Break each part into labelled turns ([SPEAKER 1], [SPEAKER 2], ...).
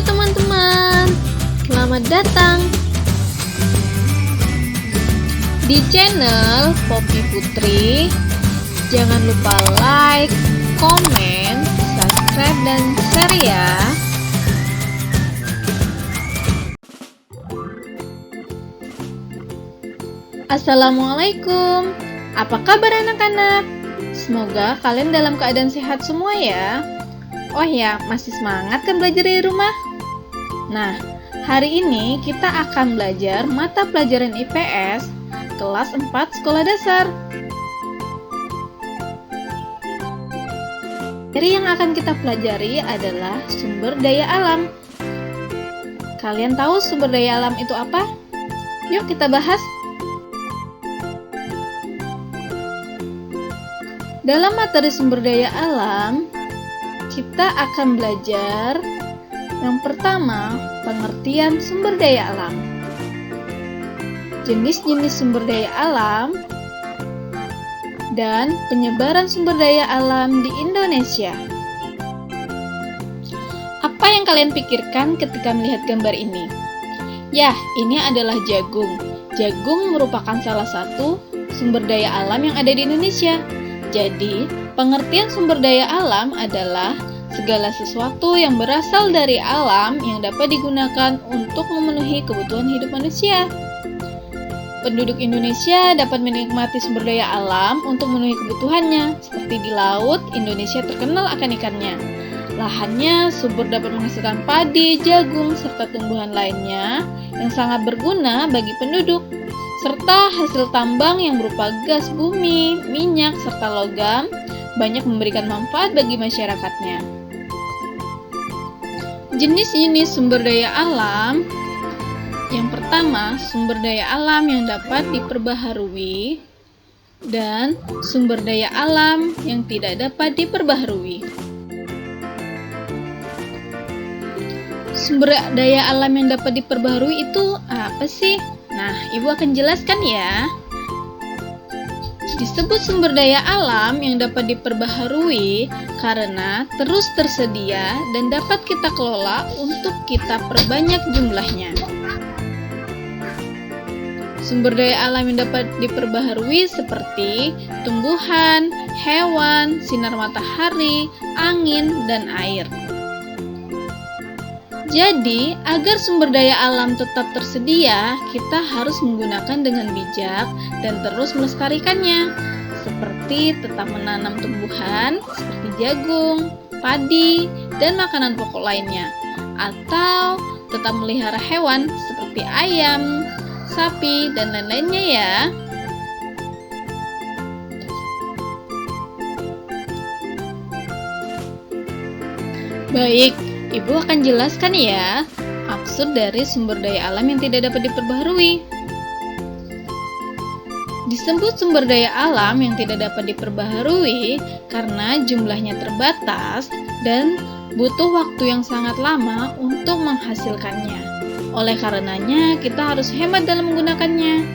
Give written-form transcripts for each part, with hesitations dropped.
[SPEAKER 1] teman-teman, selamat datang di channel Poppy Putri. Jangan lupa like, komen, subscribe, dan share ya. Assalamualaikum, apa kabar anak-anak? Semoga kalian dalam keadaan sehat semua ya. Oh ya, masih semangat kan belajar di rumah? Nah, hari ini kita akan belajar mata pelajaran IPS kelas 4 sekolah dasar. Materi yang akan kita pelajari adalah sumber daya alam. Kalian tahu sumber daya alam itu apa? Yuk kita bahas. Dalam materi sumber daya alam, kita akan belajar yang pertama, pengertian sumber daya alam. Jenis-jenis sumber daya alam dan penyebaran sumber daya alam di Indonesia. Apa yang kalian pikirkan ketika melihat gambar ini? Yah, ini adalah jagung. Jagung merupakan salah satu sumber daya alam yang ada di Indonesia. Jadi, pengertian sumber daya alam adalah segala sesuatu yang berasal dari alam yang dapat digunakan untuk memenuhi kebutuhan hidup manusia. Penduduk Indonesia dapat menikmati sumber daya alam untuk memenuhi kebutuhannya. Seperti di laut, Indonesia terkenal akan ikannya. Lahannya subur dapat menghasilkan padi, jagung, serta tumbuhan lainnya yang sangat berguna bagi penduduk, serta hasil tambang yang berupa gas bumi, minyak, serta logam banyak memberikan manfaat bagi masyarakatnya. Jenis-jenis sumber daya alam. Yang pertama, sumber daya alam yang dapat diperbaharui dan sumber daya alam yang tidak dapat diperbaharui. Sumber daya alam yang dapat diperbaharui itu apa sih? Nah, Ibu akan jelaskan ya. Disebut sumber daya alam yang dapat diperbaharui karena terus tersedia dan dapat kita kelola untuk kita perbanyak jumlahnya. Sumber daya alam yang dapat diperbaharui seperti tumbuhan, hewan, sinar matahari, angin, dan air. Jadi, agar sumber daya alam tetap tersedia, kita harus menggunakan dengan bijak dan terus melestarikannya, seperti tetap menanam tumbuhan seperti jagung, padi, dan makanan pokok lainnya, atau tetap melihara hewan seperti ayam, sapi, dan lain-lainnya ya. Baik, Ibu akan jelaskan ya maksud dari sumber daya alam yang tidak dapat diperbaharui. Disebut sumber daya alam yang tidak dapat diperbaharui karena jumlahnya terbatas dan butuh waktu yang sangat lama untuk menghasilkannya. Oleh karenanya, kita harus hemat dalam menggunakannya.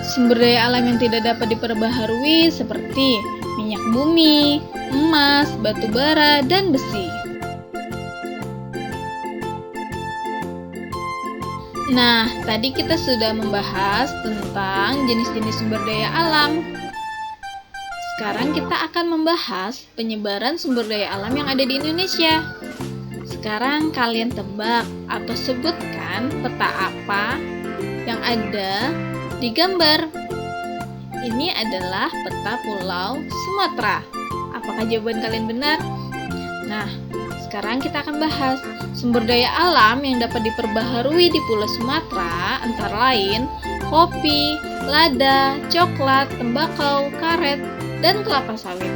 [SPEAKER 1] Sumber daya alam yang tidak dapat diperbaharui seperti minyak bumi, emas, batu bara, dan besi. Nah, tadi kita sudah membahas tentang jenis-jenis sumber daya alam. Sekarang kita akan membahas penyebaran sumber daya alam yang ada di Indonesia. Sekarang kalian tebak atau sebutkan peta apa yang ada di gambar. Ini adalah peta Pulau Sumatera. Apakah jawaban kalian benar? Nah, sekarang kita akan bahas sumber daya alam yang dapat diperbaharui di Pulau Sumatera, antara lain kopi, lada, coklat, tembakau, karet, dan kelapa sawit.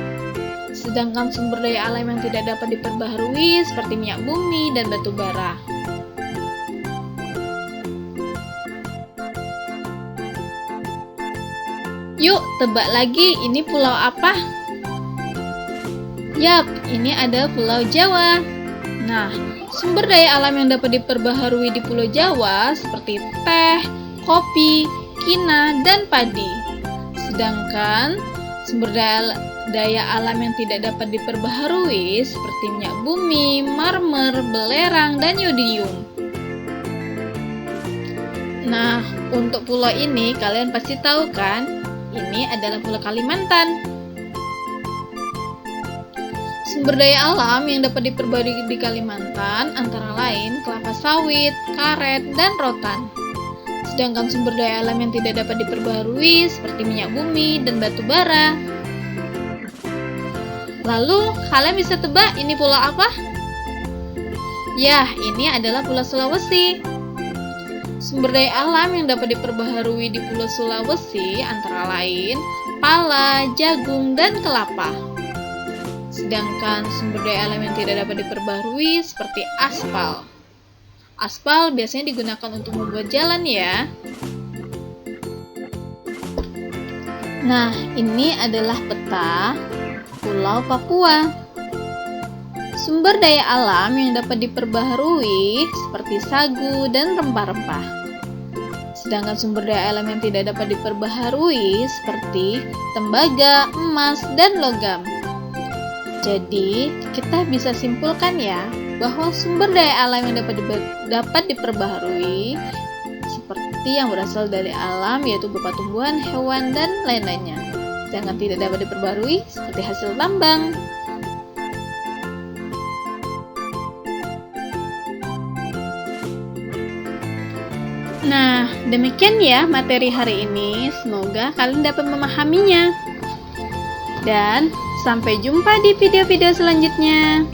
[SPEAKER 1] Sedangkan sumber daya alam yang tidak dapat diperbaharui seperti minyak bumi dan batu bara. Yuk, tebak lagi, ini pulau apa? Yap, ini ada Pulau Jawa. Nah, sumber daya alam yang dapat diperbaharui di Pulau Jawa seperti teh, kopi, kina, dan padi. Sedangkan Sumber daya alam yang tidak dapat diperbaharui seperti minyak bumi, marmer, belerang, dan yodium. Nah, untuk pulau ini kalian pasti tahu kan? Ini adalah Pulau Kalimantan. Sumber daya alam yang dapat diperbarui di Kalimantan antara lain kelapa sawit, karet, dan rotan. Sedangkan sumber daya alam yang tidak dapat diperbarui seperti minyak bumi dan batu bara. Lalu, kalian bisa tebak ini pulau apa? Yah, ini adalah Pulau Sulawesi. Sumber daya alam yang dapat diperbaharui di Pulau Sulawesi antara lain pala, jagung, dan kelapa. Sedangkan sumber daya alam yang tidak dapat diperbaharui seperti aspal. Aspal biasanya digunakan untuk membuat jalan ya. Nah, ini adalah peta Pulau Papua. Sumber daya alam yang dapat diperbaharui seperti sagu dan rempah-rempah. Sedangkan sumber daya alam yang tidak dapat diperbaharui seperti tembaga, emas, dan logam. Jadi, kita bisa simpulkan ya, bahwa sumber daya alam yang dapat diperbaharui seperti yang berasal dari alam yaitu berupa tumbuhan, hewan, dan lain-lainnya. Sedangkan tidak dapat diperbaharui seperti hasil tambang. Nah, demikian ya materi hari ini. Semoga kalian dapat memahaminya. Dan sampai jumpa di video-video selanjutnya.